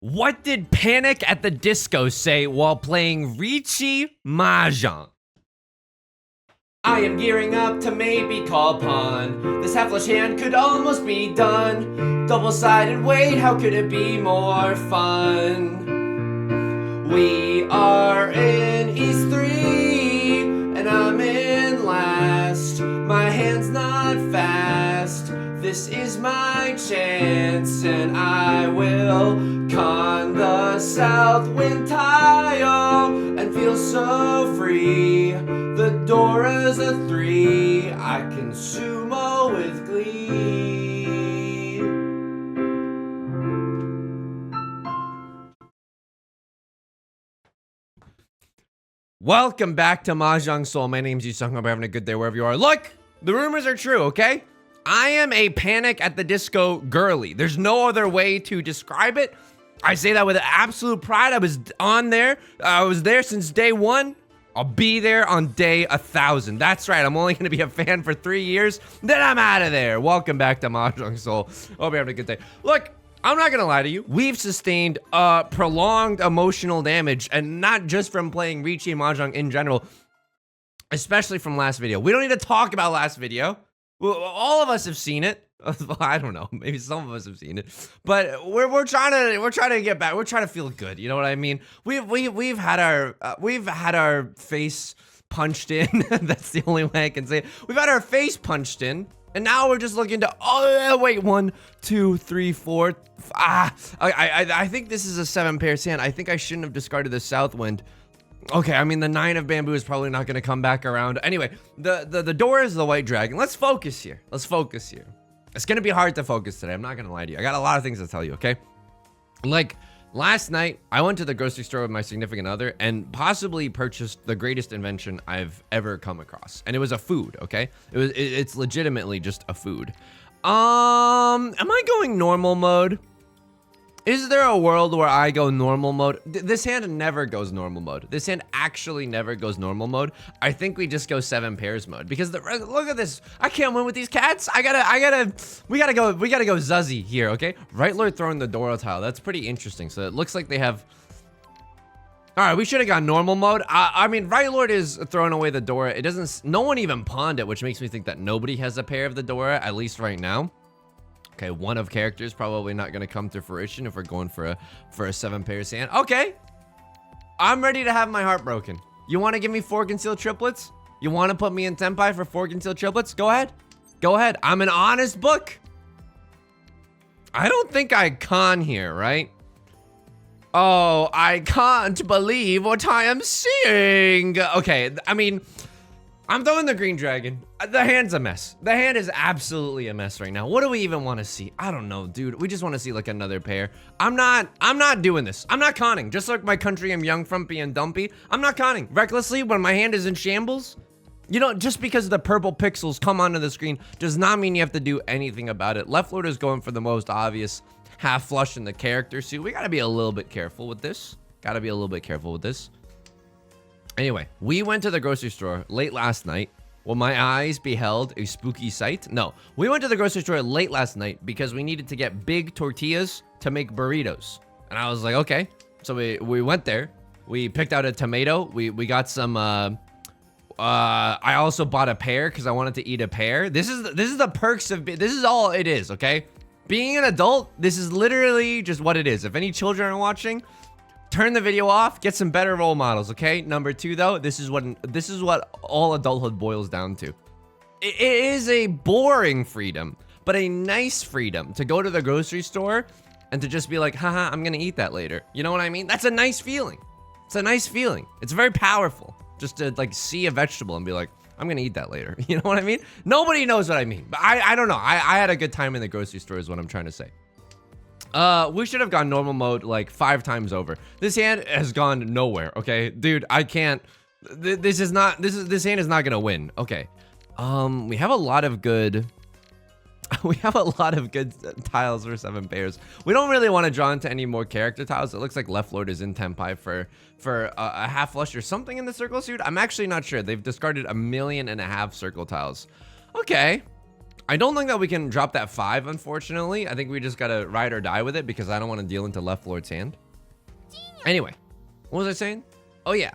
What did Panic at the Disco say while playing Riichi Mahjong? I am gearing up to maybe call pawn. This half-flush hand could almost be done. Double-sided weight, how could it be more fun? We are in East 3, and I'm in last. My hand's not fast. This is my chance, and I will con the south wind tile and feel so free. The door is a 3. I can sumo with glee. Welcome back to Mahjong Soul. My name's Yusong. Hope you're having a good day wherever you are. Look, the rumors are true, okay? I am a Panic at the Disco girly. There's no other way to describe it. I say that with absolute pride. I was on there. I was there since day 1. I'll be there on day 1,000. That's right. I'm only going to be a fan for 3 years. Then I'm out of there. Welcome back to Mahjong Soul. Hope you're having a good day. Look, I'm not going to lie to you. We've sustained prolonged emotional damage, and not just from playing Riichi Mahjong in general, especially from last video. We don't need to talk about last video. Well, all of us have seen it. I don't know. Maybe some of us have seen it, but we're trying to get back. We're trying to feel good. You know what I mean? We've had our face punched in. That's the only way I can say it. We've had our face punched in, and now we're just looking to. Oh wait, 1, 2, 3, 4. I think this is a 7-pair sand. I think I shouldn't have discarded the south wind. Okay, I mean, the 9 of bamboo is probably not going to come back around. Anyway, the door is the white dragon. Let's focus here. Let's focus here. It's going to be hard to focus today. I'm not going to lie to you. I got a lot of things to tell you, okay? Like, last night, I went to the grocery store with my significant other and possibly purchased the greatest invention I've ever come across. And it was a food, okay? It's legitimately just a food. Am I going normal mode? Is there a world where I go normal mode? This hand never goes normal mode. This hand actually never goes normal mode. I think we just go 7 pairs mode because look at this. I can't win with these cats. we gotta go Zuzzy here, okay? Right Lord throwing the Dora tile. That's pretty interesting. So it looks like they have. All right, we should have gone normal mode. I mean, Right Lord is throwing away the Dora. It doesn't. No one even pawned it, which makes me think that nobody has a pair of the Dora, at least right now. Okay, one of characters probably not going to come to fruition if we're going for a 7-pair sand. Okay, I'm ready to have my heart broken. You want to give me 4 concealed triplets? You want to put me in Tenpai for 4 concealed triplets? Go ahead. Go ahead. I'm an honest book. I don't think I con here, right? Oh, I can't believe what I am seeing. Okay, I mean, I'm throwing the green dragon. The hand's a mess. The hand is absolutely a mess right now. What do we even want to see? I don't know, dude. We just want to see like another pair. I'm not doing this. I'm not conning. Just like my country I'm young, frumpy, and dumpy. I'm not conning recklessly when my hand is in shambles. You know, just because the purple pixels come onto the screen does not mean you have to do anything about it. Left Lord is going for the most obvious half flush in the character suit. We got to be a little bit careful with this. Anyway, we went to the grocery store late last night. Well, my eyes beheld a spooky sight. No, we went to the grocery store late last night because we needed to get big tortillas to make burritos. And I was like, okay. So we went there. We picked out a tomato. We got some. I also bought a pear because I wanted to eat a pear. This is the perks of. This is all it is. Okay, being an adult. This is literally just what it is. If any children are watching, turn the video off, get some better role models, okay? Number 2, though, this is what all adulthood boils down to. It is a boring freedom, but a nice freedom to go to the grocery store and to just be like, haha, I'm gonna eat that later. You know what I mean? That's a nice feeling. It's a nice feeling. It's very powerful just to like see a vegetable and be like, I'm gonna eat that later. You know what I mean? Nobody knows what I mean, but I don't know. I had a good time in the grocery store is what I'm trying to say. We should have gone normal mode like 5 times over. This hand has gone nowhere, okay? Dude, I can't. This hand is not gonna win. Okay. We have a lot of good tiles for 7 pairs. We don't really want to draw into any more character tiles. It looks like Left Lord is in Tenpai for a half flush or something in the circle suit. I'm actually not sure. They've discarded 1.5 million circle tiles. Okay. I don't think that we can drop that 5, unfortunately. I think we just gotta ride or die with it because I don't want to deal into left lord's hand. Anyway, what was I saying? Oh yeah.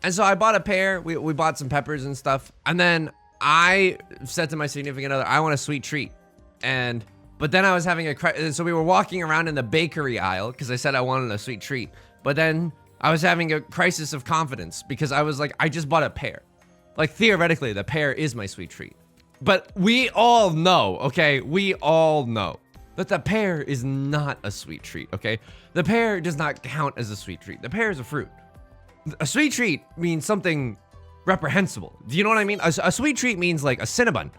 And so I bought a pair. We bought some peppers and stuff. And then I said to my significant other, I want a sweet treat. But then I was having so we were walking around in the bakery aisle because I said I wanted a sweet treat. But then I was having a crisis of confidence because I was like, I just bought a pear. Like theoretically, the pear is my sweet treat. But we all know, okay? We all know that the pear is not a sweet treat, okay? The pear does not count as a sweet treat. The pear is a fruit. A sweet treat means something reprehensible. Do you know what I mean? A sweet treat means like a Cinnabon.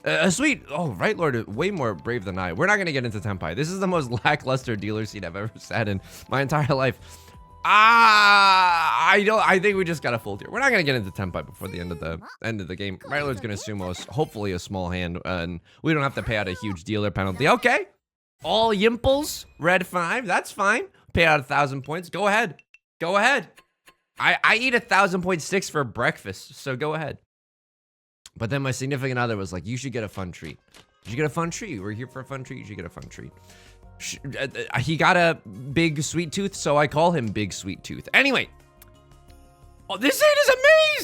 Oh, right, Lord, way more brave than I. We're not gonna get into Tenpai. This is the most lackluster dealer seat I've ever sat in my entire life. I think we just gotta fold here. We're not gonna get into Tenpai before the end of the game. Right, Lord's gonna sumo us, hopefully a small hand, and we don't have to pay out a huge dealer penalty. Okay, all yimples, red 5. That's fine. Pay out 1,000 points. Go ahead. Go ahead. I eat 1,000.6 for breakfast, so go ahead. But then my significant other was like, you should get a fun treat. You should get a fun treat. We're here for a fun treat. You should get a fun treat. He got a big sweet tooth, so I call him Big Sweet Tooth. Anyway. Oh, this hand is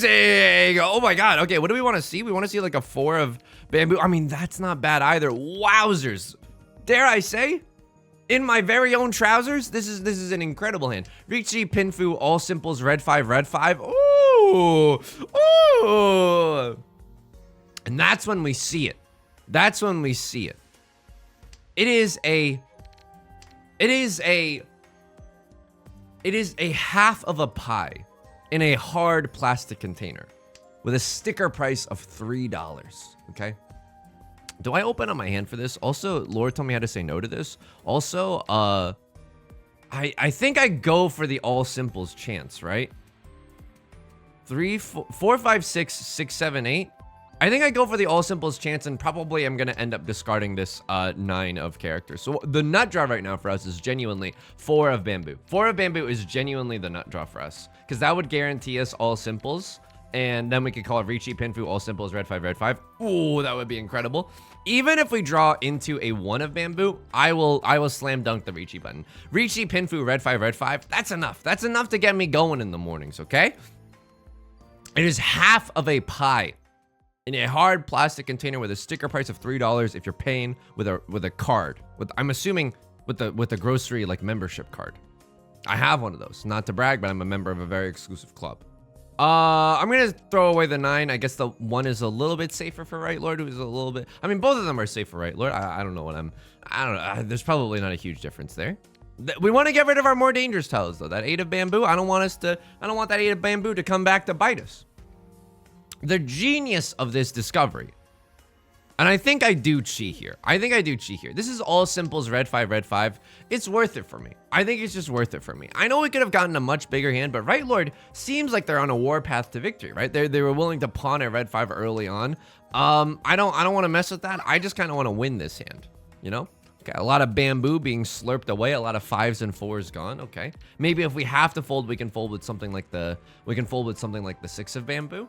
amazing. Oh my God. Okay, what do we want to see? We want to see like a 4 of bamboo. I mean, that's not bad either. Wowzers. Dare I say? In my very own trousers, this is an incredible hand. Riichi, Pinfu, all simples, red 5, red 5. Ooh. Ooh. And that's when we see it. That's when we see it. It is a half of a pie in a hard plastic container with a sticker price of $3. Okay. Do I open up my hand for this? Also, Lord told me how to say no to this. Also, I think I go for the all simples chance, right? 3, 4, 5, 6, 6, 7, 8. I think I go for the all simples chance, and probably I'm gonna end up discarding this 9 of characters. So the nut draw right now for us is genuinely 4 of bamboo. 4 of bamboo is genuinely the nut draw for us, because that would guarantee us all simples, and then we could call it Riichi, Pinfu, all simples, red 5, red 5. Ooh, that would be incredible. Even if we draw into a 1 of bamboo, I will slam dunk the Riichi button. Riichi, Pinfu, red 5, red 5. That's enough. That's enough to get me going in the mornings. Okay. It is half of a pie in a hard plastic container with a sticker price of $3 if you're paying with a card. I'm assuming with the grocery like membership card. I have one of those. Not to brag, but I'm a member of a very exclusive club. I'm gonna throw away the 9. I guess the 1 is a little bit safer for Right Lord, who's a little bit. I mean, both of them are safe for Right Lord. I don't know what I don't know. There's probably not a huge difference there. We want to get rid of our more dangerous tiles though. That 8 of bamboo. I don't want that 8 of bamboo to come back to bite us. The genius of this discovery, and I think I do chi here. This is all simples, red 5, red 5. It's worth it for me. I think it's just worth it for me. I know we could have gotten a much bigger hand, but Right Lord seems like they're on a war path to victory, right? They were willing to pawn a red 5 early on. I don't want to mess with that. I just kind of want to win this hand, you know? Okay, a lot of bamboo being slurped away, a lot of 5s and 4s gone. Okay, maybe if we have to fold, we can fold with something like the 6 of bamboo.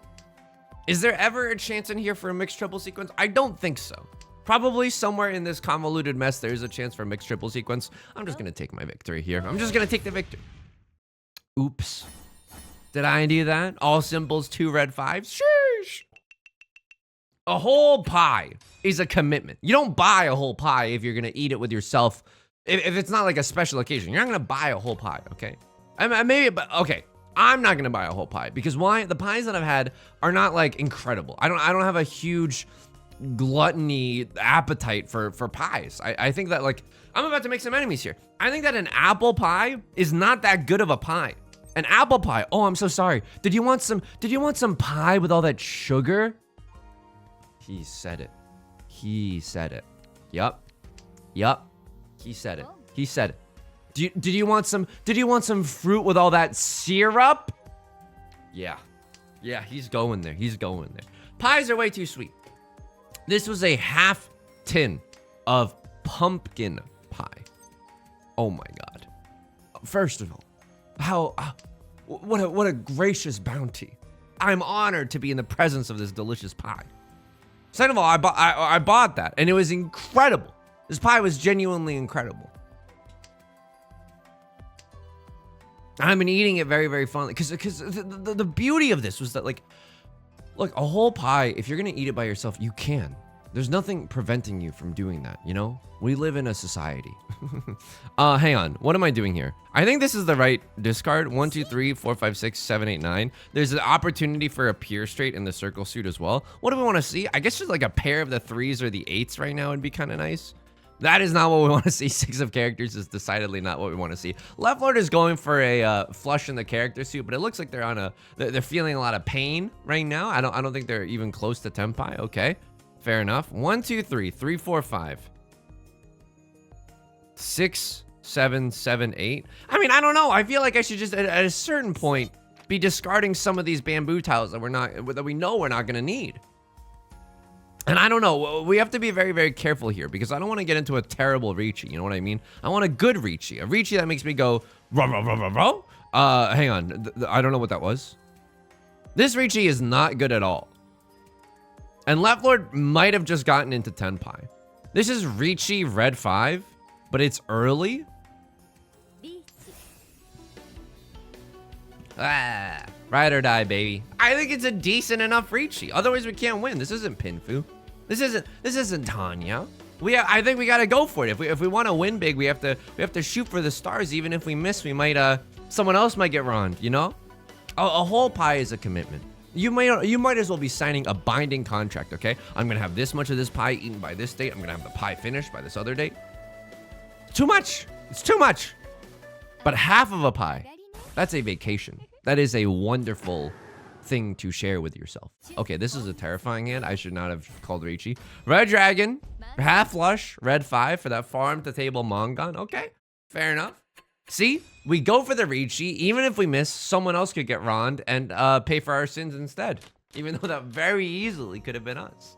Is there ever a chance in here for a mixed triple sequence? I don't think so. Probably somewhere in this convoluted mess, there's a chance for a mixed triple sequence. I'm just gonna take my victory here. I'm just gonna take the victory. Oops. Did I do that? All simples, 2 red 5s. Sheesh. A whole pie is a commitment. You don't buy a whole pie if you're gonna eat it with yourself. If it's not like a special occasion, you're not gonna buy a whole pie, okay? But okay. I'm not gonna buy a whole pie because why? The pies that I've had are not like incredible. I don't have a huge gluttony appetite for pies. I think that like I'm about to make some enemies here. I think that an apple pie is not that good of a pie. An apple pie. Oh, I'm so sorry. Did you want some pie with all that sugar? He said it. He said it. Yup. He said it. He said it. Did you want some fruit with all that syrup? Yeah, he's going there. Pies are way too sweet. This was a half tin of pumpkin pie. Oh my God. First of all, what a gracious bounty. I'm honored to be in the presence of this delicious pie. Second of all, I bought that, and it was incredible. This pie was genuinely incredible. I've been eating it very, very fondly because the beauty of this was that, like, look, a whole pie, if you're gonna eat it by yourself, you can. There's nothing preventing you from doing that, you know? We live in a society. Hang on, what am I doing here? I think this is the right discard. 1, 2, 3, 4, 5, 6, 7, 8, 9. There's an opportunity for a pure straight in the circle suit as well. What do we want to see? I guess just like a pair of the 3s or the 8s right now would be kind of nice. That is not what we want to see. 6 of characters is decidedly not what we want to see. Left Lord is going for a flush in the character suit, but it looks like they're on they're feeling a lot of pain right now. I don't think they're even close to Tenpai. Okay, fair enough. 1, 2, 3, 3, 4, 5, 6, 7, 7, 8. I mean, I don't know. I feel like I should just at a certain point be discarding some of these bamboo tiles that we know we're not gonna need. And I don't know, we have to be very, very careful here because I don't want to get into a terrible Riichi, you know what I mean? I want a good Riichi, a Riichi that makes me go, row, row, row, row, row. Hang on, I don't know what that was. This Riichi is not good at all. And Left Lord might have just gotten into Tenpai. This is Riichi Red 5, but it's early. Ride or die, baby. I think it's a decent enough Riichi. Otherwise, we can't win. This isn't Pinfu. This isn't Tanya. I think we gotta go for it. If we want to win big, we have to shoot for the stars. Even if we miss, we might someone else might get wronged. You know, a whole pie is a commitment. You might as well be signing a binding contract. Okay, I'm gonna have this much of this pie eaten by this date. I'm gonna have the pie finished by this other date. Too much. It's too much. But half of a pie, that's a vacation. That is a wonderful thing to share with yourself. Okay, this is a terrifying hand. I should not have called Riichi. Red Dragon, half flush, red 5 for that farm to table Mongon. Okay, fair enough. See, we go for the Riichi. Even if we miss, someone else could get Rond and pay for our sins instead. Even though that very easily could have been us.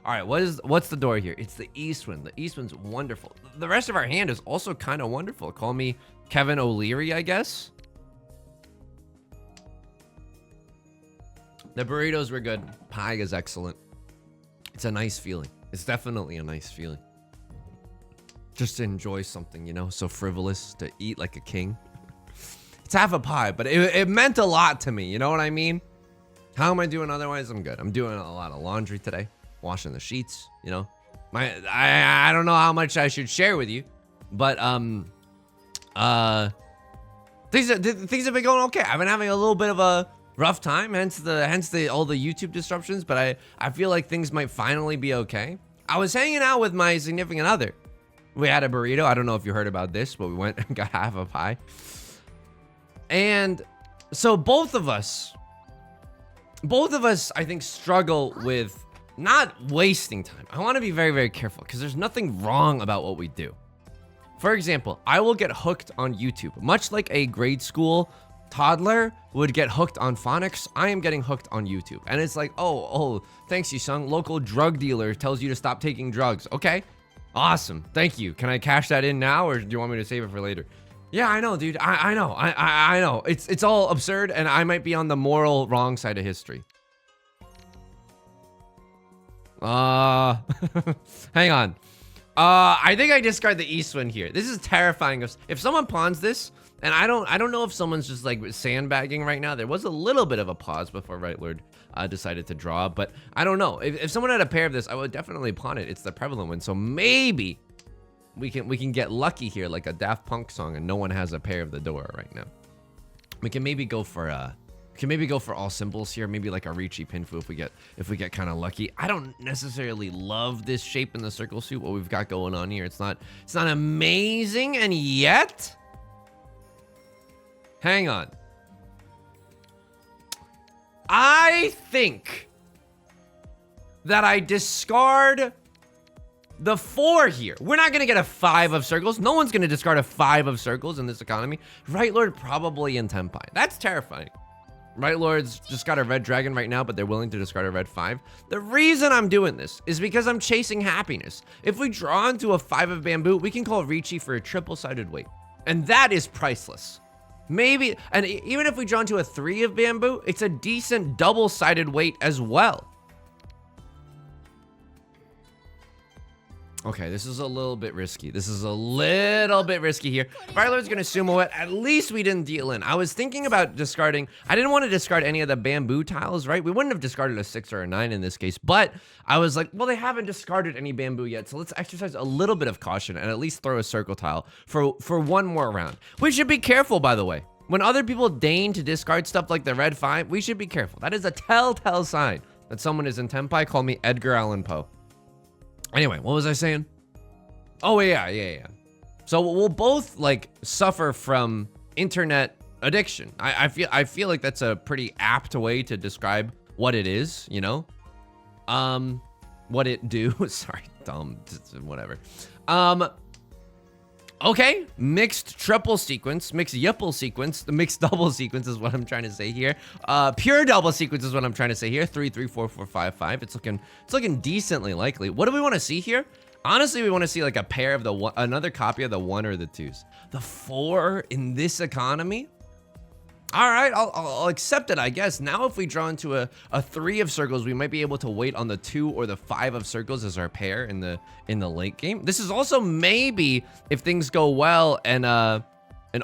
All right, what's the door here? It's the East Wind. The East Wind's wonderful. The rest of our hand is also kind of wonderful. Call me Kevin O'Leary, I guess. The burritos were good. Pie is excellent. It's a nice feeling. It's definitely a nice feeling. Just to enjoy something, you know, so frivolous, to eat like a king. It's half a pie, but it meant a lot to me. You know what I mean? How am I doing otherwise? I'm good. I'm doing a lot of laundry today. Washing the sheets, you know. I don't know how much I should share with you, but things have been going okay. I've been having a little bit of a rough time, hence all the YouTube disruptions, but I feel like things might finally be okay. I was hanging out with my significant other. We had a burrito. I don't know if you heard about this, but we went and got half a pie. And so both of us, I think, struggle with not wasting time. I want to be very, very careful because there's nothing wrong about what we do. For example, I will get hooked on YouTube, much like a grade school toddler would get hooked on phonics. I am getting hooked on YouTube. And it's like, oh, thanks, Yusong. Local drug dealer tells you to stop taking drugs. Okay, awesome. Thank you. Can I cash that in now, or do you want me to save it for later? Yeah, I know, dude. I know. I know. It's all absurd, and I might be on the moral wrong side of history. Hang on. I think I discard the East Wind here. This is terrifying. If someone pawns this, and I don't know if someone's just like sandbagging right now. There was a little bit of a pause before Right Lord decided to draw, but I don't know. If someone had a pair of this, I would definitely pawn it. It's the prevalent one, so maybe we can get lucky here, like a Daft Punk song, and no one has a pair of the door right now. We can maybe go for all symbols here, maybe like a Riichi Pinfu if we get kind of lucky. I don't necessarily love this shape in the circle suit, what we've got going on here. It's not amazing, and yet, hang on. I think that I discard the 4 here. We're not gonna get a 5 of circles. No one's gonna discard a 5 of circles in this economy. Right Lord probably in Tenpai. That's terrifying. Right Lord's just got a red dragon right now, but they're willing to discard a red 5. The reason I'm doing this is because I'm chasing happiness. If we draw into a 5 of bamboo, we can call Riichi for a triple-sided weight. And that is priceless. Maybe, and even if we draw into a 3 of bamboo, it's a decent double-sided weight as well. Okay, this is a little bit risky. This is a little bit risky here. Fire Lord's gonna sumo it. At least we didn't deal in. I was thinking about discarding. I didn't want to discard any of the bamboo tiles, right? We wouldn't have discarded a 6 or a 9 in this case, but I was like, well, they haven't discarded any bamboo yet, so let's exercise a little bit of caution and at least throw a circle tile for one more round. We should be careful, by the way. When other people deign to discard stuff like the red 5, we should be careful. That is a telltale sign that someone is in Tenpai. Call me Edgar Allan Poe. Anyway, what was I saying? Oh, yeah. So we'll both like suffer from internet addiction. I feel like that's a pretty apt way to describe what it is, you know? What it do. Sorry, dumb, whatever. Okay, mixed triple sequence, mixed yipple sequence, the mixed double sequence is what I'm trying to say here. Pure double sequence is what I'm trying to say here. 3, 3, 4, 4, 5, 5. It's looking decently likely. What do we want to see here? Honestly, we want to see like a pair of the one, another copy of the 1 or the 2s. The 4 in this economy? All right, I'll accept it, I guess. Now, if we draw into a 3 of circles, we might be able to wait on the 2 or the 5 of circles as our pair in the late game. This is also maybe if things go well and an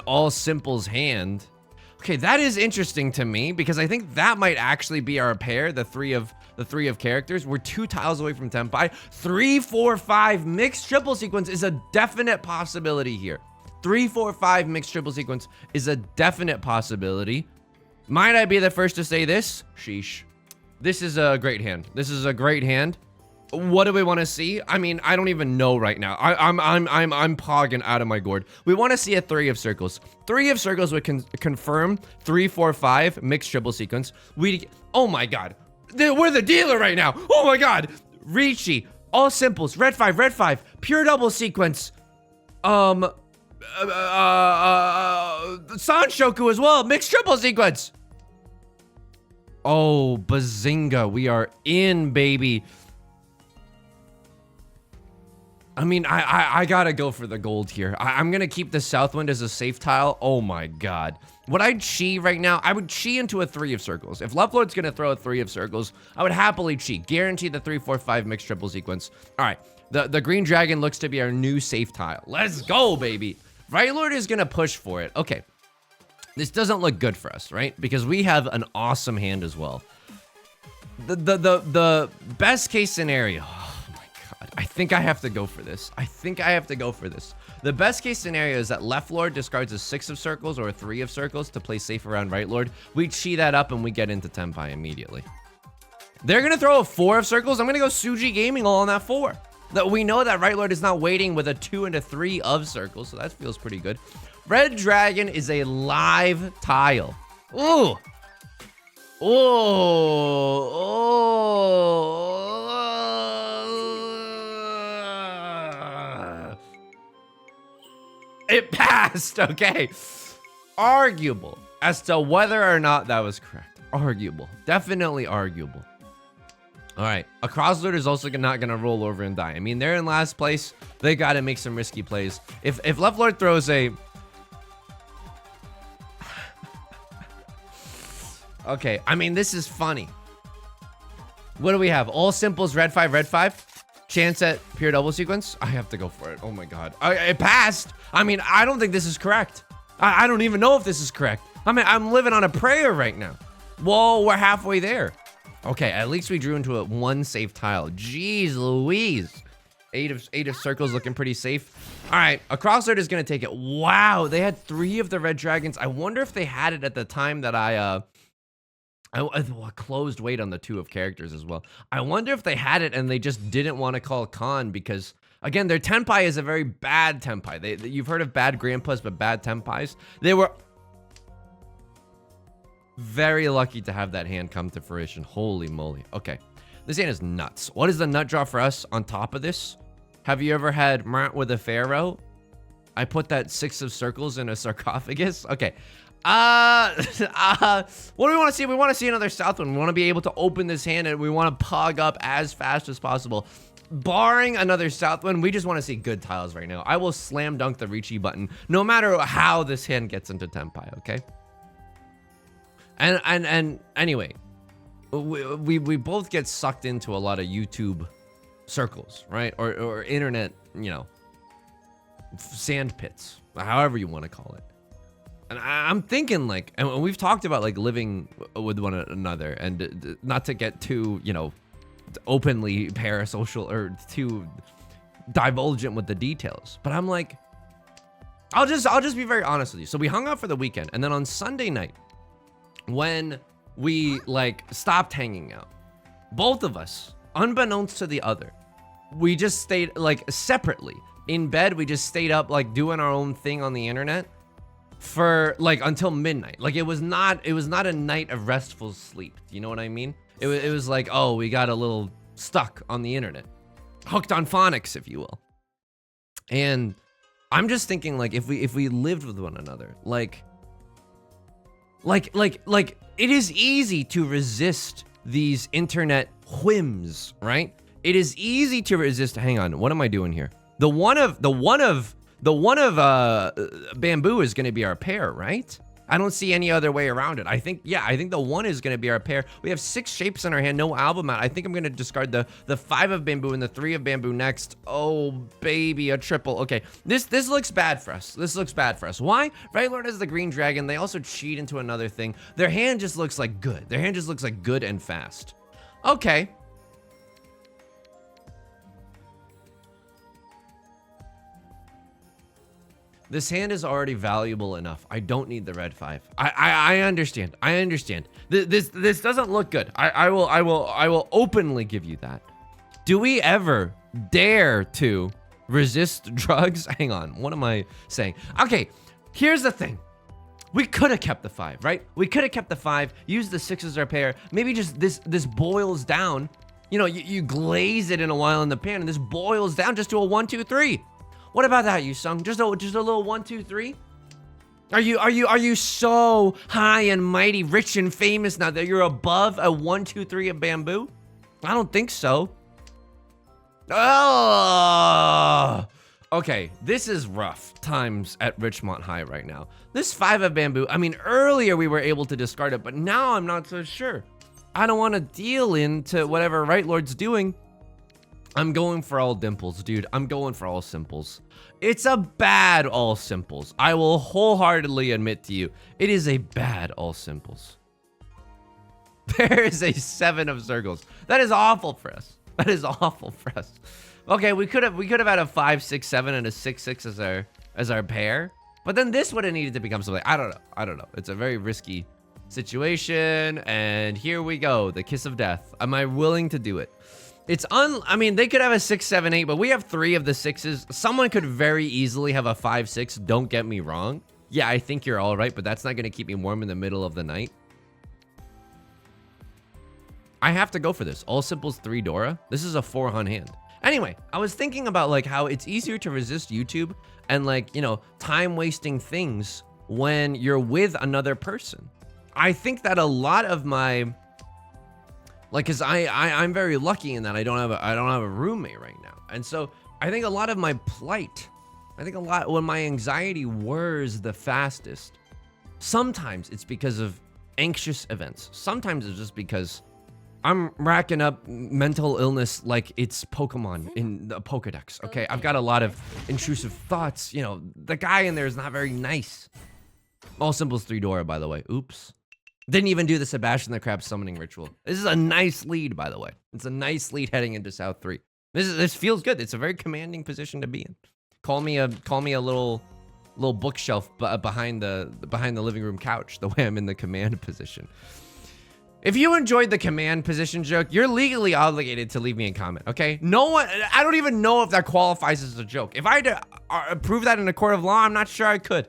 all simples hand. Okay, that is interesting to me because I think that might actually be our pair, the three of characters. We're 2 tiles away from Tenpai. 3, 4, 5 mixed triple sequence is a definite possibility here. 3, 4, 5 mixed triple sequence is a definite possibility. Might I be the first to say this? Sheesh. This is a great hand. This is a great hand. What do we want to see? I mean, I don't even know right now. I'm pogging out of my gourd. We want to see a 3 of circles. 3 of circles would confirm 3, 4, 5 mixed triple sequence. Oh my god. We're the dealer right now. Oh my god. Riichi, all simples, red 5, pure double sequence. Sanshoku as well, mixed triple sequence. Oh, bazinga, we are in, baby. I mean, I gotta go for the gold here. I'm gonna keep the Southwind as a safe tile. Oh my god. Would I chi right now? I would chi into a 3 of circles. If Left Lord's gonna throw a 3 of circles, I would happily chi. Guarantee the 3, 4, 5 mixed triple sequence. All right, the green dragon looks to be our new safe tile. Let's go, baby. Right Lord is gonna push for it. Okay, this doesn't look good for us, right? Because we have an awesome hand as well. The best case scenario. Oh my god, I think I have to go for this. The best case scenario is that Left Lord discards a 6 of circles or a 3 of circles to play safe around Right Lord. We chi that up and we get into Tenpai immediately. They're gonna throw a 4 of circles. I'm gonna go Suji Gaming all on that 4. That we know that Right Lord is not waiting with a 2 and a 3 of circles, so that feels pretty good. Red Dragon is a live tile. Ooh. It passed, okay. Arguable as to whether or not that was correct. Arguable, definitely arguable. All right, a crosslord is also not gonna roll over and die. I mean, they're in last place. They gotta make some risky plays. If Left Lord throws a... Okay, I mean, this is funny. What do we have? All simples, red 5. Chance at pure double sequence. I have to go for it. Oh my god. It passed. I mean, I don't think this is correct. I don't even know if this is correct. I mean, I'm living on a prayer right now. Whoa, we're halfway there. Okay, at least we drew into a 1 safe tile. Jeez Louise. 8 of circles looking pretty safe. All right, a crosslord is gonna take it. Wow, they had 3 of the red dragons. I wonder if they had it at the time that I closed weight on the 2 of characters as well. I wonder if they had it and they just didn't want to call con because, again, their Tenpai is a very bad Tenpai. You've heard of bad grandpas, but bad Tenpais. They were very lucky to have that hand come to fruition. Holy moly. Okay, this hand is nuts. What is the nut draw for us on top of this? Have you ever had Mart with a pharaoh? I put that 6 of circles in a sarcophagus. Okay. What do we want to see? We want to see another Southwind. We want to be able to open this hand and we want to pog up as fast as possible. Barring another Southwind, we just want to see good tiles right now. I will slam dunk the Riichi button no matter how this hand gets into Tenpai, okay? And anyway, we both get sucked into a lot of YouTube circles, right? Or internet, sand pits, however you want to call it. And I'm thinking like, and we've talked about like living with one another, and not to get too, openly parasocial or too divulgent with the details, but I'm like, I'll just be very honest with you. So we hung out for the weekend, and then on Sunday night, when we like stopped hanging out, both of us, unbeknownst to the other, we just stayed like separately in bed. We just stayed up like doing our own thing on the internet for like until midnight. Like it was not a night of restful sleep. Do you know what I mean? It was like, oh, we got a little stuck on the internet, hooked on phonics, if you will. And I'm just thinking like, if we lived with one another, like it is easy to resist these internet whims, right? It is easy to resist. Hang on, what am I doing here? The one of bamboo is going to be our pair, right? I don't see any other way around it. I think the one is going to be our pair. We have 6 shapes in our hand, no album out. I think I'm going to discard the 5 of bamboo and the 3 of bamboo next. Oh, baby, a triple. Okay, this looks bad for us. This looks bad for us. Why? Right Lord has the green dragon. They also cheat into another thing. Their hand just looks like good. Their hand just looks like good and fast. Okay. This hand is already valuable enough. I don't need the red 5. I understand. I understand. This doesn't look good. I will openly give you that. Do we ever dare to resist drugs? Hang on. What am I saying? Okay, here's the thing. We could have kept the 5, right? We could have kept the 5, used the 6 as our pair. Maybe just this boils down. You glaze it in a while in the pan, and this boils down just to a 1, 2, 3. What about that, Yusong? Just a little 1, 2, 3? Are you so high and mighty, rich and famous now that you're above a 1, 2, 3 of bamboo? I don't think so. Oh, okay. This is rough times at Richmond High right now. This 5 of bamboo. I mean, earlier we were able to discard it, but now I'm not so sure. I don't want to deal into whatever Right Lord's doing. I'm going for all dimples, dude. I'm going for all simples. It's a bad all simples. I will wholeheartedly admit to you, it is a bad all simples. There is a 7 of circles. That is awful for us. That is awful for us. Okay, we could have had a 5, 6, 7 and a 6, 6 as our pair. But then this would have needed to become something. I don't know. It's a very risky situation. And here we go. The kiss of death. Am I willing to do it? I mean, they could have a 6, 7, 8, but we have 3 of the 6s. Someone could very easily have a 5, 6. Don't get me wrong. Yeah, I think you're all right, but that's not going to keep me warm in the middle of the night. I have to go for this. All simples 3 Dora. This is a 4 Hun hand. Anyway, I was thinking about like how it's easier to resist YouTube and like, time wasting things when you're with another person. I think that a lot of my cause I'm very lucky in that I don't have a roommate right now. And so I think a lot of my plight, when my anxiety whirs the fastest, sometimes it's because of anxious events. Sometimes it's just because I'm racking up mental illness like it's Pokemon in the Pokedex, okay? I've got a lot of intrusive thoughts. The guy in there is not very nice. All simples 3 Dora, by the way. Oops. Didn't even do the Sebastian the Crab summoning ritual. This is a nice lead, by the way. It's a nice lead heading into South 3. This feels good. It's a very commanding position to be in. Call me a little bookshelf behind the living room couch, the way I'm in the command position. If you enjoyed the command position joke, you're legally obligated to leave me a comment, okay? No one, I don't even know if that qualifies as a joke. If I had to prove that in a court of law, I'm not sure I could.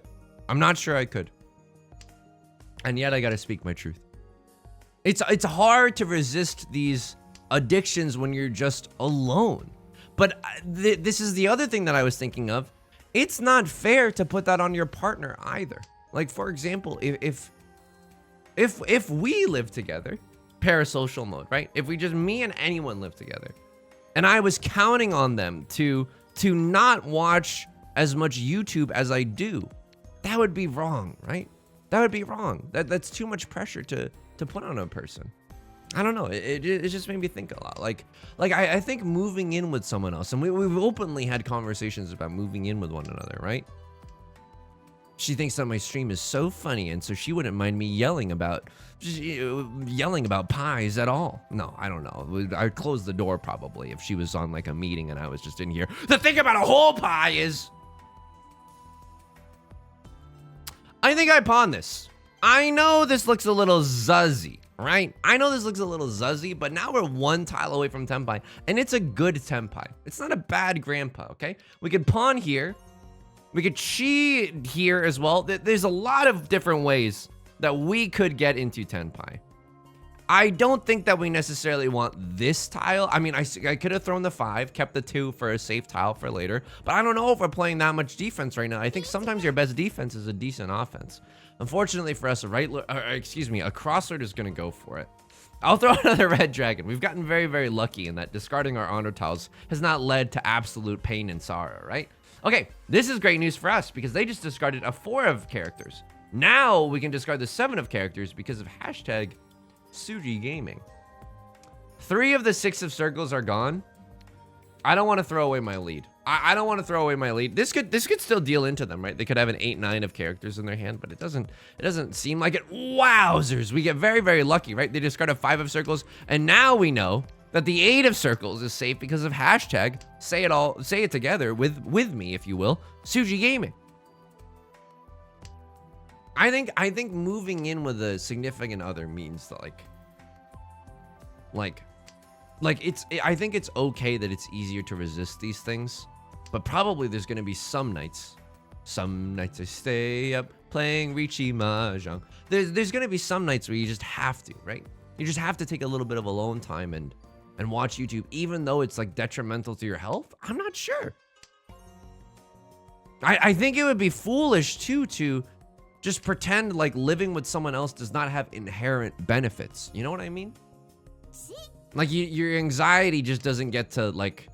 And yet I gotta speak my truth. It's hard to resist these addictions when you're just alone. But this is the other thing that I was thinking of. It's not fair to put that on your partner either. Like, for example, if we live together, parasocial mode, right? If we just, me and anyone live together, and I was counting on them to not watch as much YouTube as I do, that would be wrong, right? That would be wrong. That's too much pressure to put on a person. I don't know. It just made me think a lot. Like I think moving in with someone else, and we've openly had conversations about moving in with one another, right? She thinks that my stream is so funny, and so she wouldn't mind me yelling about pies at all. No, I don't know. I'd close the door probably if she was on like a meeting and I was just in here. The thing about a whole pie is, I think I pawned this. I know this looks a little zuzzy, right? I know this looks a little zuzzy, but now we're one tile away from tenpai, and it's a good tenpai. It's not a bad grandpa, okay? We could pawn here. We could chi here as well. There's a lot of different ways that we could get into tenpai. I don't think that we necessarily want this tile. I mean, I could have thrown the 5, kept the 2 for a safe tile for later, but I don't know if we're playing that much defense right now. I think sometimes your best defense is a decent offense. Unfortunately for us, a crosslord is gonna go for it. I'll throw another red dragon. We've gotten very, very lucky in that discarding our honor tiles has not led to absolute pain and sorrow, right? Okay, this is great news for us because they just discarded a 4 of characters. Now we can discard the 7 of characters because of hashtag Suji Gaming. 3 of the 6 of circles are gone. I don't want to throw away my lead. I don't want to throw away my lead. This could still deal into them, right? They could have an 8-9 of characters in their hand, but it doesn't seem like it. Wowzers, we get very, very lucky, right? They discard a 5 of circles, and now we know that the 8 of circles is safe because of hashtag say it together with me, if you will, Suji Gaming. I think moving in with a significant other means that I think it's okay that it's easier to resist these things, but probably there's gonna be some nights I stay up playing Riichi Mahjong. There's gonna be some nights where you just have to, right? You just have to take a little bit of alone time and watch YouTube, even though it's like detrimental to your health. I'm not sure. I think it would be foolish too to just pretend like living with someone else does not have inherent benefits. You know what I mean? Like your anxiety just doesn't get to like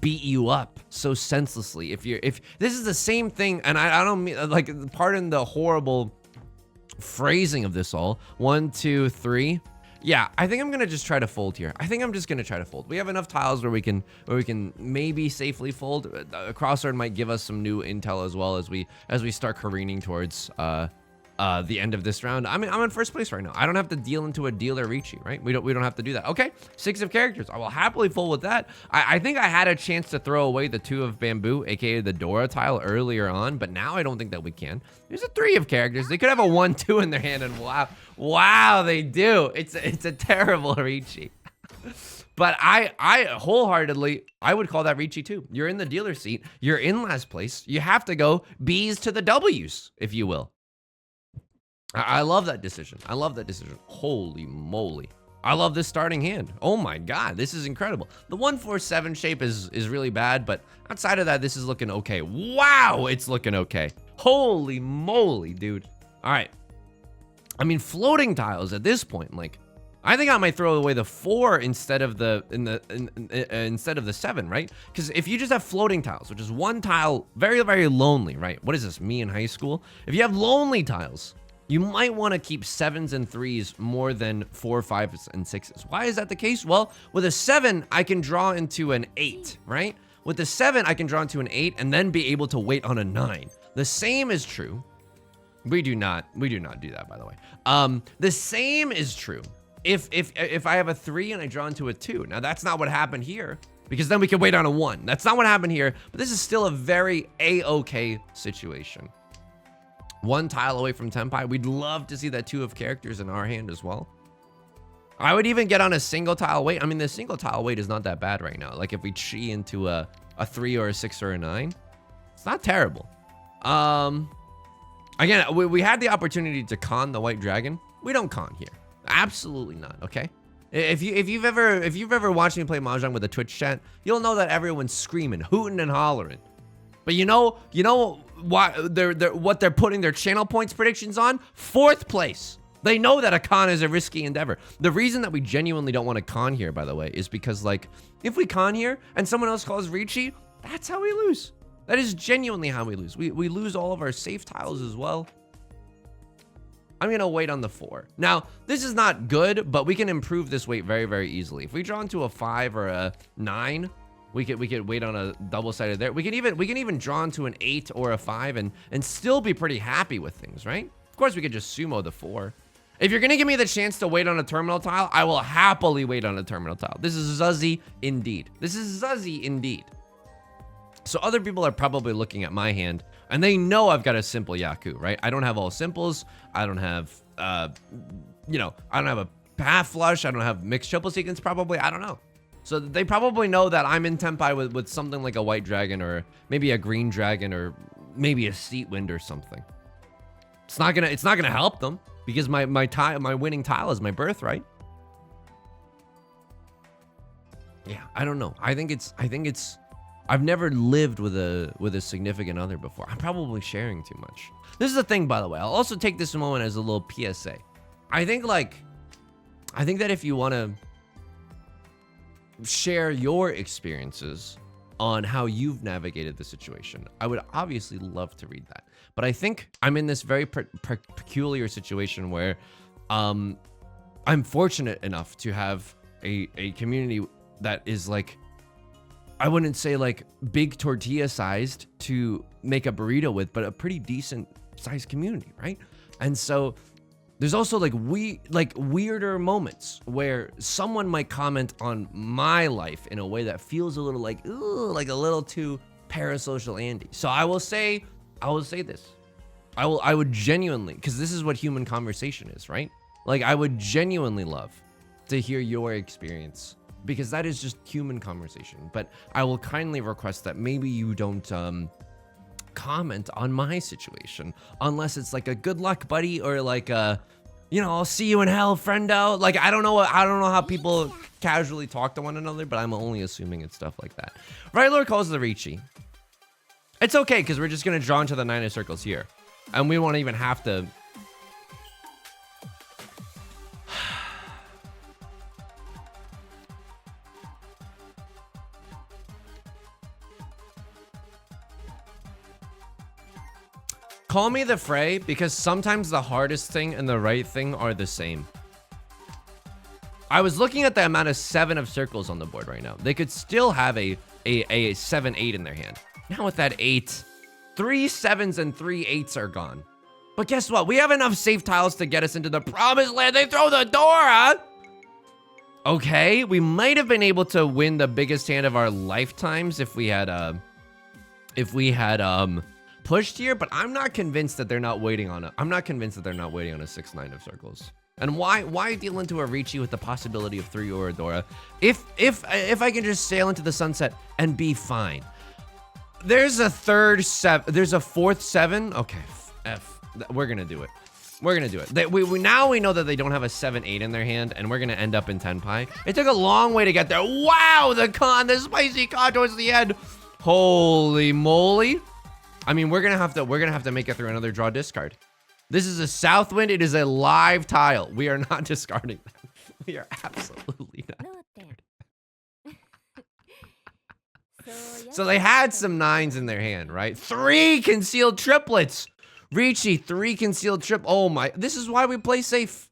beat you up so senselessly. If this is the same thing, and I don't mean like, pardon the horrible phrasing of this all. 1, 2, 3. Yeah, I think I'm gonna just try to fold here. I think I'm just gonna try to fold. We have enough tiles where we can maybe safely fold. A crossword might give us some new intel as well as we start careening towards the end of this round. I'm in first place right now. I don't have to deal into a dealer Riichi, right? We don't have to do that. Okay, 6 of characters. I will happily fold with that. I think I had a chance to throw away the 2 of bamboo, aka the Dora tile earlier on, but now I don't think that we can. There's a 3 of characters. They could have a 1-2 in their hand, and wow, they do. It's a terrible Riichi. But I wholeheartedly, I would call that Riichi too. You're in the dealer seat. You're in last place. You have to go B's to the W's, if you will. I love that decision. I love that decision. Holy moly. I love this starting hand. Oh my God, this is incredible. The 1-4-7 shape is really bad, but outside of that, this is looking okay. Wow, it's looking okay. Holy moly, dude. All right. I mean, floating tiles at this point, like, I think I might throw away the 4 instead of the instead of the 7, right? Because if you just have floating tiles, which is one tile, very, very lonely, right? What is this, me in high school? If you have lonely tiles, you might want to keep 7s and 3s more than 4, 5s, and 6s. Why is that the case? Well, with a 7, I can draw into an 8, right? With the 7, I can draw into an 8 and then be able to wait on a 9. The same is true. We do not do that, by the way. The same is true if I have a 3 and I draw into a 2. Now, that's not what happened here, because then we can wait on a 1. That's not what happened here, but this is still a very A-okay situation. 1 tile away from tenpai. We'd love to see that 2 of characters in our hand as well. I would even get on a single tile weight. I mean, the single tile weight is not that bad right now. Like if we chi into a 3 or a 6 or a 9, it's not terrible. Again, we had the opportunity to con the white dragon. We don't con here. Absolutely not. Okay. If you've ever watched me play Mahjong with a Twitch chat, you'll know that everyone's screaming, hooting, and hollering. But you know what they're putting their channel points predictions on? 4th place. They know that a con is a risky endeavor. The reason that we genuinely don't want to con here, by the way, is because, like, if we con here and someone else calls Riichi, that's how we lose. That is genuinely how we lose. We lose all of our safe tiles as well. I'm gonna wait on the 4. Now, this is not good, but we can improve this weight very, very easily. If we draw into a 5 or a 9, we could wait on a double-sided there. We can even draw into an 8 or a 5 and still be pretty happy with things, right? Of course, we could just sumo the 4. If you're gonna give me the chance to wait on a terminal tile, I will happily wait on a terminal tile. This is Zuzzy indeed. This is Zuzzy indeed. So other people are probably looking at my hand, and they know I've got a simple Yaku, right? I don't have all simples. I don't have, I don't have a half flush. I don't have mixed triple sequence probably. I don't know. So they probably know that I'm in Tenpai with something like a white dragon or maybe a green dragon or maybe a seat wind or something. It's not gonna help them because my winning tile is my birthright. Yeah, I don't know. I think it's I've never lived with a significant other before. I'm probably sharing too much. This is the thing, by the way. I'll also take this moment as a little PSA. I think that if you want to share your experiences on how you've navigated the situation, I would obviously love to read that. But I think I'm in this very peculiar situation where I'm fortunate enough to have a community that is like, I wouldn't say like big tortilla sized to make a burrito with, but a pretty decent sized community, right? And so there's also like weirder moments where someone might comment on my life in a way that feels a little like, ooh, like a little too parasocial Andy. So I will say this. I would genuinely, because this is what human conversation is, right? Like I would genuinely love to hear your experience, because that is just human conversation. But I will kindly request that maybe you don't comment on my situation unless it's like a good luck buddy or like a, I'll see you in hell, friendo. Like I don't know how people casually talk to one another, but I'm only assuming it's stuff like that. Right, Lord calls the Riichi. It's okay because we're just gonna draw into the 9 of circles here, and we won't even have to. Call me the Fray, because sometimes the hardest thing and the right thing are the same. I was looking at the amount of 7 of circles on the board right now. They could still have a 7-8 in their hand. Now with that 8, 3 7s and 3 8s are gone. But guess what? We have enough safe tiles to get us into the promised land. They throw the door, huh? Okay, we might have been able to win the biggest hand of our lifetimes if we had pushed here, but I'm not convinced that they're not waiting on a 6-9 of circles. And why deal into a Riichi with the possibility of 3 Oradora if I can just sail into the sunset and be fine? There's a 4th 7. Okay, we're gonna do it. We're gonna do it. We know that they don't have a 7-8 in their hand, and we're gonna end up in Tenpai. It took a long way to get there. Wow, the spicy con towards the end. Holy moly! I mean, we're gonna have to make it through another draw discard. This is a south wind. It is a live tile. We are not discarding them. We are absolutely not. So they had some 9s in their hand, right? 3 concealed triplets. Riichi, 3 concealed Oh my, this is why we play safe.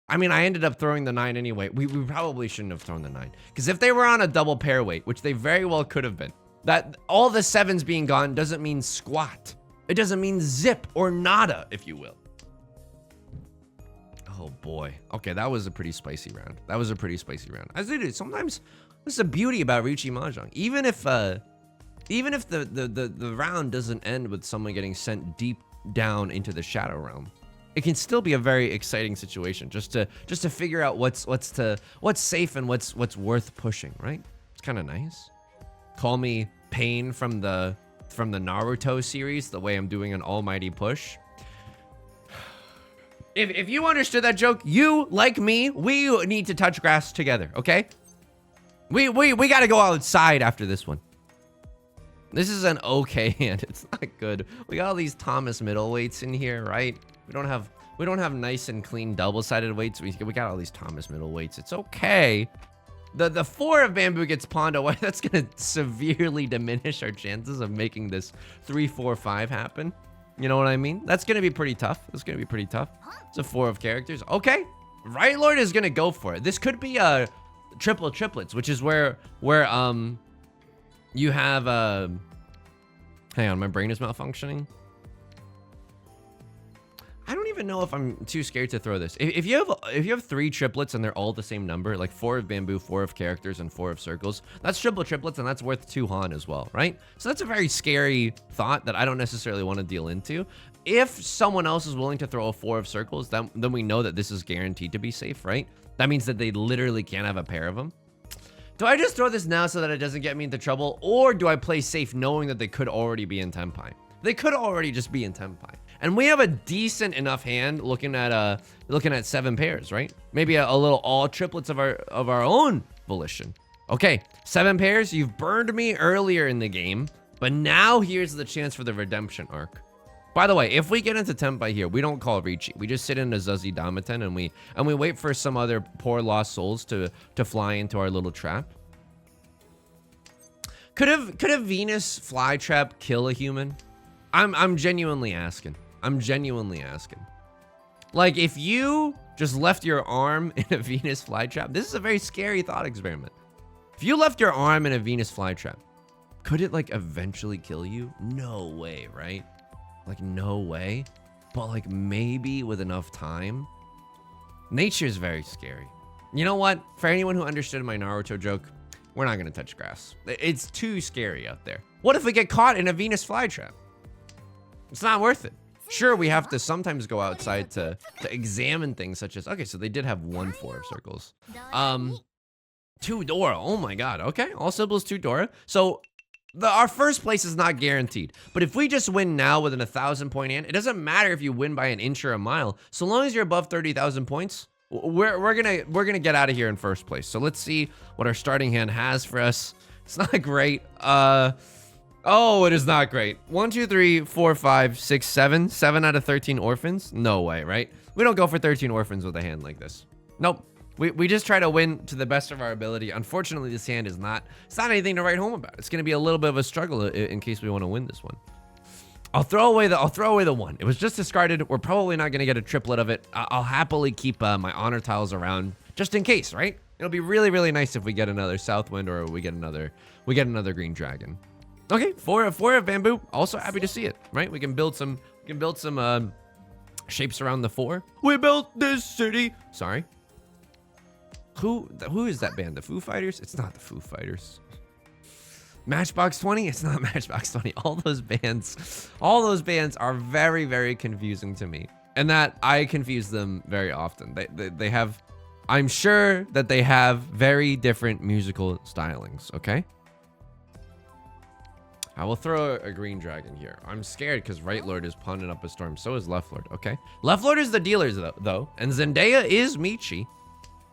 I mean, I ended up throwing the 9 anyway. We probably shouldn't have thrown the 9. Because if they were on a double pair weight, which they very well could have been, that all the 7s being gone doesn't mean squat. It doesn't mean zip or nada, if you will. Oh boy. Okay, that was a pretty spicy round. As it is, sometimes this is the beauty about Riichi Mahjong. Even if the round doesn't end with someone getting sent deep down into the shadow realm, it can still be a very exciting situation just to figure out what's safe and what's worth pushing, right? It's kind of nice. Call me Pain from the Naruto series, the way I'm doing an almighty push. If you understood that joke, you, like me, we need to touch grass together, okay? We gotta go outside after this one. This is an okay hand. It's not good. We got all these Thomas middleweights in here, right? We don't have nice and clean double-sided weights. We got all these Thomas middleweights. It's okay. The 4 of bamboo gets pawned away. That's gonna severely diminish our chances of making this 3-4-5 happen. You know what I mean? That's going to be pretty tough. That's going to be pretty tough. It's a 4 of characters. Okay. Right Lord is going to go for it. This could be a triplets, which is where you have hang on, my brain is malfunctioning. I don't even know if I'm too scared to throw this. If you have 3 triplets and they're all the same number, like 4 of bamboo, 4 of characters, and 4 of circles, that's triplets, and that's worth 2 Han as well, right? So that's a very scary thought that I don't necessarily want to deal into. If someone else is willing to throw a 4 of circles, then we know that this is guaranteed to be safe, right? That means that they literally can't have a pair of them. Do I just throw this now so that it doesn't get me into trouble, or do I play safe knowing that they could already be in Tenpai? They could already just be in Tenpai. And we have a decent enough hand looking at 7 pairs, right? Maybe a little all triplets of our own volition. Okay, 7 pairs. You've burned me earlier in the game, but now here's the chance for the redemption arc. By the way, if we get into Tenpai here, we don't call Riichi. We just sit in a Zazi Damiten and we wait for some other poor lost souls to fly into our little trap. Could a Venus flytrap kill a human? I'm genuinely asking. I'm genuinely asking. Like, if you just left your arm in a Venus flytrap, this is a very scary thought experiment. If you left your arm in a Venus flytrap, could it like eventually kill you? No way, right? Like, no way. But like, maybe with enough time. Nature is very scary. You know what? For anyone who understood my Naruto joke, we're not gonna touch grass. It's too scary out there. What if we get caught in a Venus flytrap? It's not worth it. Sure, we have to sometimes go outside to examine things such as, okay, so they did have 1 4 of circles. 2 Dora, oh my god, okay. All symbols 2 Dora. So our first place is not guaranteed. But if we just win now with an 1,000 point hand, it doesn't matter if you win by an inch or a mile. So long as you're above 30,000 points, we're gonna get out of here in first place. So let's see what our starting hand has for us. It's not great. Oh, it is not great. 1, 2, 3, 4, 5, 6, 7. 7 out of 13 orphans? No way, right? We don't go for 13 orphans with a hand like this. Nope. We just try to win to the best of our ability. Unfortunately, this hand is not, it's not anything to write home about. It's going to be a little bit of a struggle in case we want to win this one. I'll throw away the 1. It was just discarded. We're probably not going to get a triplet of it. I'll happily keep my honor tiles around just in case, right? It'll be really, really nice if we get another Southwind or we get another green dragon. Okay, 4 of bamboo. Also happy to see it, right? We can build some shapes around the 4. We built this city. Sorry. Who is that band? The Foo Fighters? It's not the Foo Fighters. Matchbox 20? It's not Matchbox 20. All those bands are very, very confusing to me. And that I confuse them very often. They have, I'm sure that they have very different musical stylings, okay? I will throw a green dragon here. I'm scared because Right Lord is pawning up a storm. So is Left Lord, okay? Left Lord is the dealers though. And Zendaya is Michi.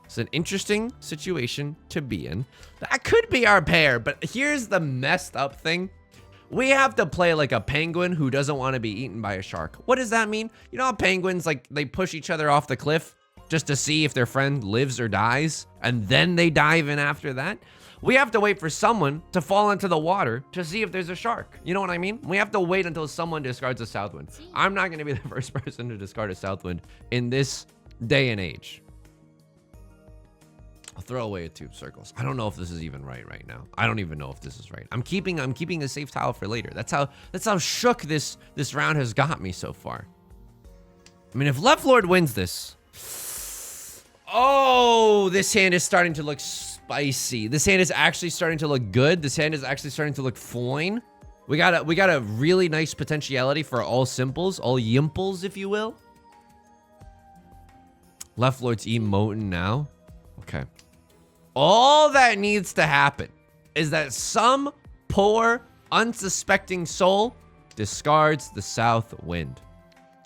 It's an interesting situation to be in. That could be our pair, but here's the messed up thing. We have to play like a penguin who doesn't want to be eaten by a shark. What does that mean? You know how penguins, like, they push each other off the cliff just to see if their friend lives or dies, and then they dive in after that? We have to wait for someone to fall into the water to see if there's a shark. You know what I mean? We have to wait until someone discards a Southwind. I'm not going to be the first person to discard a Southwind in this day and age. I'll throw away a 2 circles. I don't know if this is even right now. I don't even know if this is right. I'm keeping a safe tile for later. That's how shook this round has got me so far. I mean, if Left Lord wins this, oh, this hand is starting to look spicy. This hand is actually starting to look good. This hand is actually starting to look fine. We got a really nice potentiality for all simples, all yimples, if you will. Left Lord's emoting now. Okay. All that needs to happen is that some poor, unsuspecting soul discards the South Wind.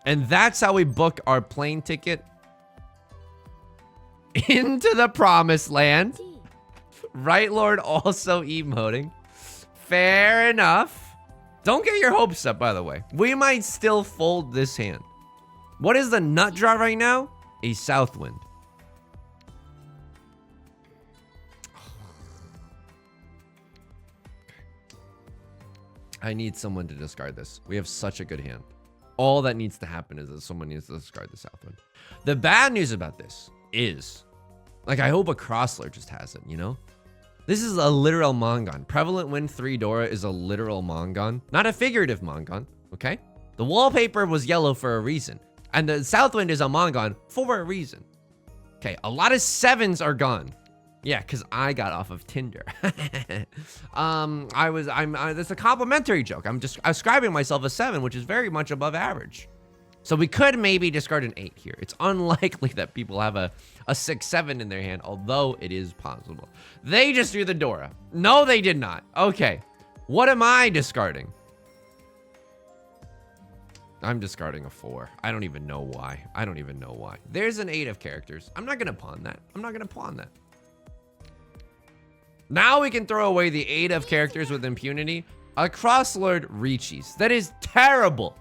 And that's how we book our plane ticket into the promised land. Right Lord also emoting. Fair enough. Don't get your hopes up, by the way. We might still fold this hand. What is the nut draw right now? A Southwind. I need someone to discard this. We have such a good hand. All that needs to happen is that someone needs to discard the Southwind. The bad news about this is, like, I hope a Crossler just has it, you know? This is a literal Mongon. Prevalent Wind 3 Dora is a literal Mongon, not a figurative Mongon, okay? The wallpaper was yellow for a reason, and the Southwind is a Mongon for a reason. Okay, a lot of 7s are gone. Yeah, because I got off of Tinder. That's a complimentary joke. I'm just ascribing myself a 7, which is very much above average. So we could maybe discard an 8 here. It's unlikely that people have a 6-7 in their hand, although it is possible. They just drew the Dora. No, they did not. Okay, what am I discarding? I'm discarding a 4. I don't even know why. I don't even know why. There's an 8 of characters. I'm not gonna pawn that. I'm not gonna pawn that. Now we can throw away the 8 of characters with impunity. A Crosslord Riichi's. That is terrible.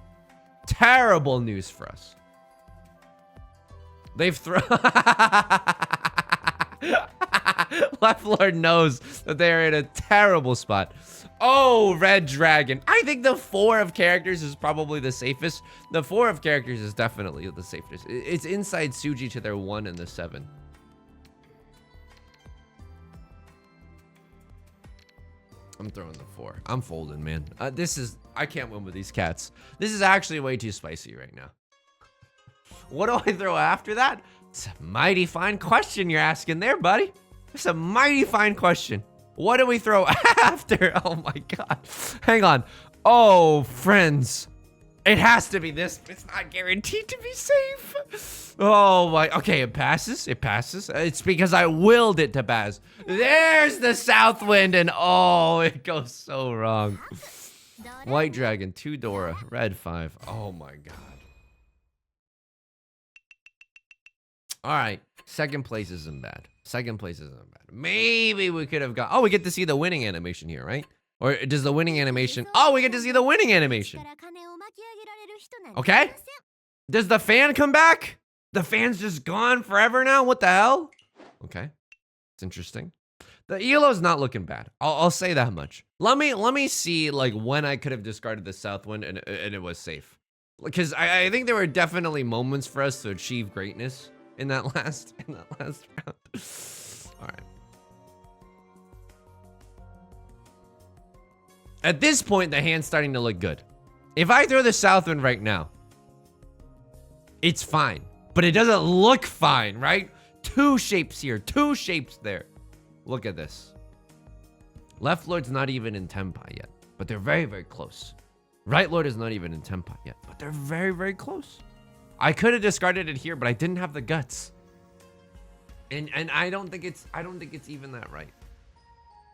Terrible news for us. They've thrown... Left Lord knows that they are in a terrible spot. Oh, Red Dragon. I think the 4 of characters is probably the safest. The 4 of characters is definitely the safest. It's inside Suji to their 1 and the 7. I'm throwing the 4. I'm folding, man. I can't win with these cats. This is actually way too spicy right now. What do I throw after that? It's a mighty fine question you're asking there, buddy. It's a mighty fine question. What do we throw after? Oh my God. Hang on. Oh, friends. It has to be this. It's not guaranteed to be safe. Oh my, okay, it passes. It passes. It's because I willed it to pass. There's the Southwind, and oh, it goes so wrong. White Dragon, 2 Dora, red 5. Oh my God. All right, second place isn't bad. Second place isn't bad. Maybe we could have got, oh, we get to see the winning animation here, right? Or does the winning animation, oh, we get to see the winning animation. Okay. Does the fan come back? The fan's just gone forever now? What the hell? Okay. It's interesting. The Elo's not looking bad. I'll say that much. Let me see like when I could have discarded the Southwind and it was safe. Because I think there were definitely moments for us to achieve greatness in that last round. All right. At this point, the hand's starting to look good. If I throw the Southwind right now, it's fine. But it doesn't look fine, right? 2 shapes here, 2 shapes there. Look at this. Left Lord's not even in Tenpai yet, but they're very, very close. Right Lord is not even in Tenpai yet, but they're very, very close. I could have discarded it here, but I didn't have the guts. And I don't think it's even that right.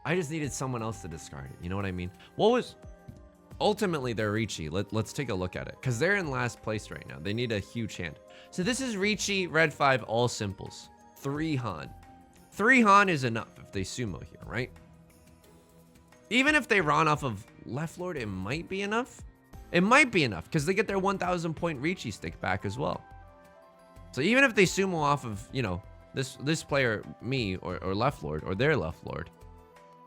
I just needed someone else to discard it. You know what I mean? What was ultimately their Riichi? Let's take a look at it, because they're in last place right now. They need a huge hand. So this is Riichi, red 5, all simples. 3 Han. 3 Han is enough if they sumo here, right? Even if they run off of Left Lord, it might be enough. It might be enough because they get their 1,000 point Riichi stick back as well. So even if they sumo off of, you know, this player, me, or Left Lord, or their Left Lord,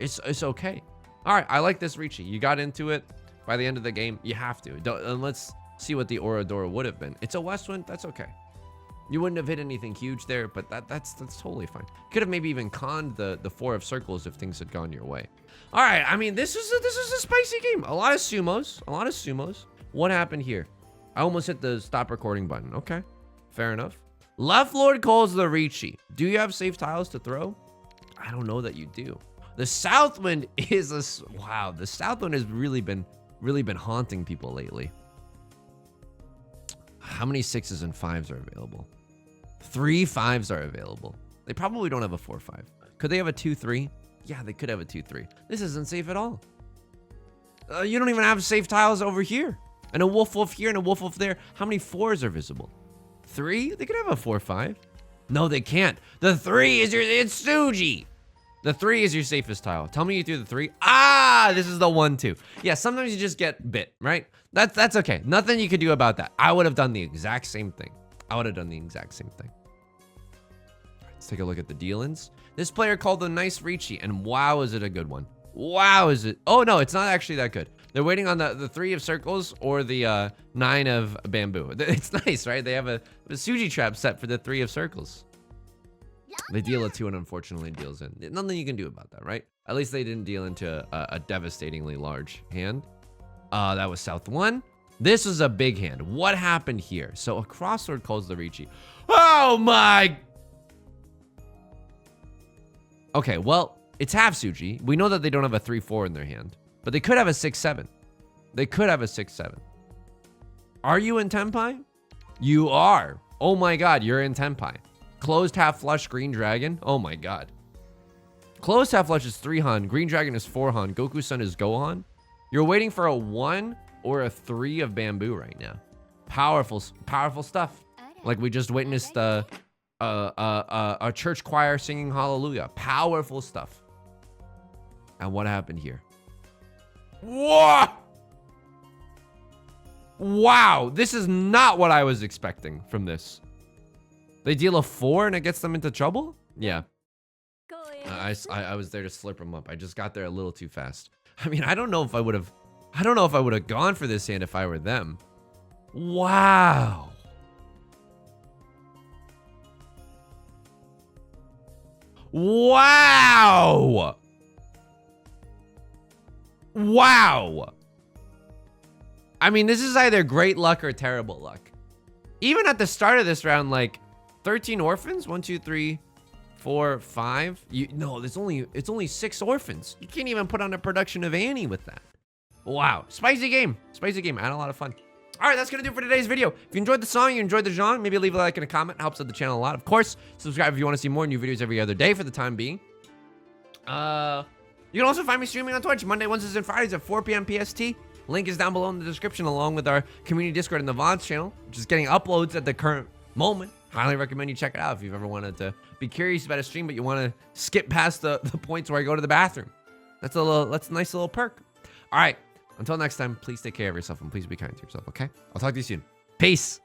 it's okay. All right, I like this Riichi. You got into it. By the end of the game, you have to. And let's see what the Oradora would have been. It's a Westwind. That's okay. You wouldn't have hit anything huge there, but that's totally fine. Could have maybe even conned the 4 of circles if things had gone your way. All right, I mean, this is a spicy game. A lot of sumos. What happened here? I almost hit the stop recording button. Okay, fair enough. Left Lord calls the Riichi. Do you have safe tiles to throw? I don't know that you do. The Southwind is wow. The Southwind has really been haunting people lately. How many 6s and 5s are available? 3 5s are available. They probably don't have a 4-5. Could they have a 2-3? Yeah, they could have a 2-3. This isn't safe at all. You don't even have safe tiles over here. And a wolf here and a wolf there. How many 4s are visible? 3? They could have a 4-5. No, they can't. The 3 is it's Suji. The 3 is your safest tile. Tell me you threw the 3. Ah, this is the 1-2. Yeah, sometimes you just get bit, right? That's okay. Nothing you could do about that. I would have done the exact same thing. Let's take a look at the deal-ins. This player called the nice Riichi, and wow, is it a good one. Wow, is it? Oh, no, it's not actually that good. They're waiting on the 3 of circles or the 9 of bamboo. It's nice, right? They have a Suji trap set for the 3 of circles. They deal a 2 and unfortunately deals in. Nothing you can do about that, right? At least they didn't deal into a devastatingly large hand. That was South 1. This was a big hand. What happened here? So a crossword calls the Riichi. Oh my! Okay, well, it's half Suji. We know that they don't have a 3-4 in their hand, but they could have a 6-7. They could have a 6-7. Are you in Tenpai? You are. Oh my god, you're in Tenpai. Closed half flush green dragon. Oh my god. Closed half flush is 3 Han. Green dragon is 4 Han. Goku-san is Gohan. You're waiting for a 1 or a 3 of bamboo right now. Powerful stuff. Like we just witnessed a church choir singing hallelujah. Powerful stuff. And what happened here? Whoa! Wow, this is not what I was expecting from this. They deal a 4 and it gets them into trouble? Yeah. I was there to slurp them up. I just got there a little too fast. I mean, I don't know if I would have gone for this hand if I were them. Wow. Wow. Wow. I mean, this is either great luck or terrible luck. Even at the start of this round, like 13 orphans, 1, 2, 3, 4, 5. No, it's only 6 orphans. You can't even put on a production of Annie with that. Wow, spicy game. Spicy game. I had a lot of fun. All right, that's gonna do it for today's video. If you enjoyed the song, you enjoyed the genre, maybe leave a like and a comment. It helps out the channel a lot. Of course, subscribe if you want to see more new videos every other day for the time being. You can also find me streaming on Twitch Monday, Wednesdays, and Fridays at 4 p.m. PST. Link is down below in the description, along with our community Discord and the VODs channel, which is getting uploads at the current moment. Highly recommend you check it out if you've ever wanted to be curious about a stream, but you want to skip past the points where I go to the bathroom. That's a nice little perk. All right, until next time, please take care of yourself and please be kind to yourself, okay? I'll talk to you soon. Peace.